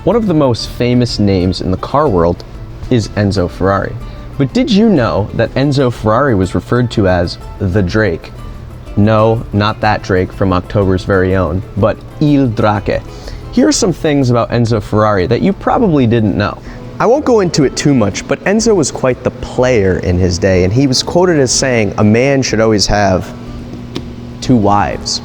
One of the most famous names in the car world is Enzo Ferrari. But did you know that Enzo Ferrari was referred to as the Drake? No, not that Drake from October's very own, but Il Drake. Here are some things about Enzo Ferrari that you probably didn't know. I won't go into it too much, but Enzo was quite the player in his day, and he was quoted as saying, "A man should always have 2 wives."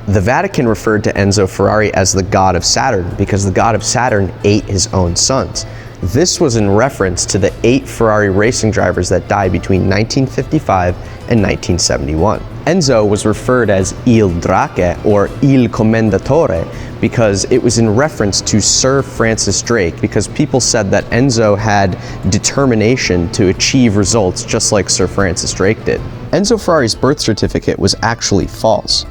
The Vatican referred to Enzo Ferrari as the god of Saturn because the god of Saturn ate his own sons. This was in reference to the 8 Ferrari racing drivers that died between 1955 and 1971. Enzo was referred as Il Drake or Il Commendatore because it was in reference to Sir Francis Drake, because people said that Enzo had determination to achieve results just like Sir Francis Drake did. Enzo Ferrari's birth certificate was actually false.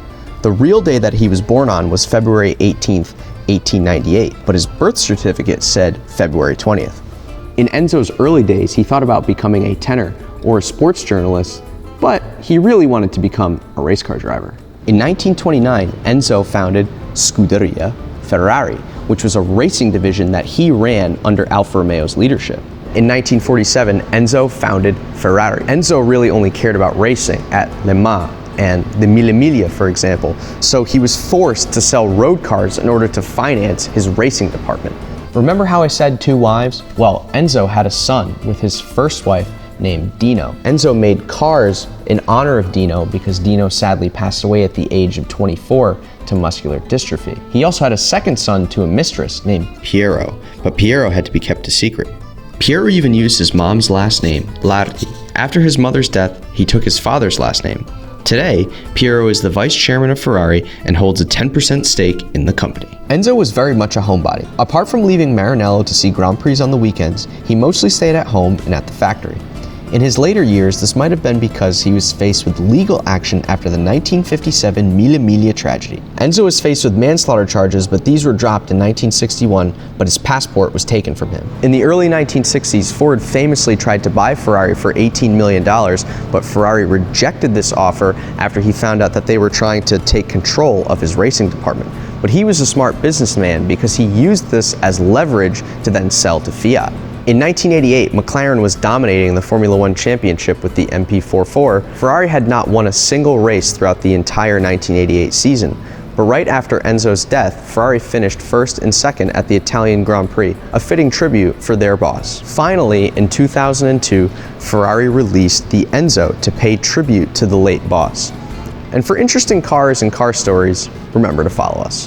The real day that he was born on was February 18th, 1898, but his birth certificate said February 20th. In Enzo's early days, he thought about becoming a tenor or a sports journalist, but he really wanted to become a race car driver. In 1929, Enzo founded Scuderia Ferrari, which was a racing division that he ran under Alfa Romeo's leadership. In 1947, Enzo founded Ferrari. Enzo really only cared about racing at Le Mans and the Mille Miglia, for example, so he was forced to sell road cars in order to finance his racing department. Remember how I said 2 wives? Well, Enzo had a son with his first wife named Dino. Enzo made cars in honor of Dino because Dino sadly passed away at the age of 24 to muscular dystrophy. He also had a second son to a mistress named Piero, but Piero had to be kept a secret. Piero even used his mom's last name, Lardi. After his mother's death, he took his father's last name. Today, Piero is the vice chairman of Ferrari and holds a 10% stake in the company. Enzo was very much a homebody. Apart from leaving Maranello to see Grand Prix on the weekends, he mostly stayed at home and at the factory. In his later years, this might have been because he was faced with legal action after the 1957 Mille Miglia tragedy. Enzo was faced with manslaughter charges, but these were dropped in 1961, but his passport was taken from him. In the early 1960s, Ford famously tried to buy Ferrari for $18 million, but Ferrari rejected this offer after he found out that they were trying to take control of his racing department. But he was a smart businessman because he used this as leverage to then sell to Fiat. In 1988, McLaren was dominating the Formula One championship with the MP44. Ferrari had not won a single race throughout the entire 1988 season, but right after Enzo's death, Ferrari finished first and second at the Italian Grand Prix, a fitting tribute for their boss. Finally, in 2002, Ferrari released the Enzo to pay tribute to the late boss. And for interesting cars and car stories, remember to follow us.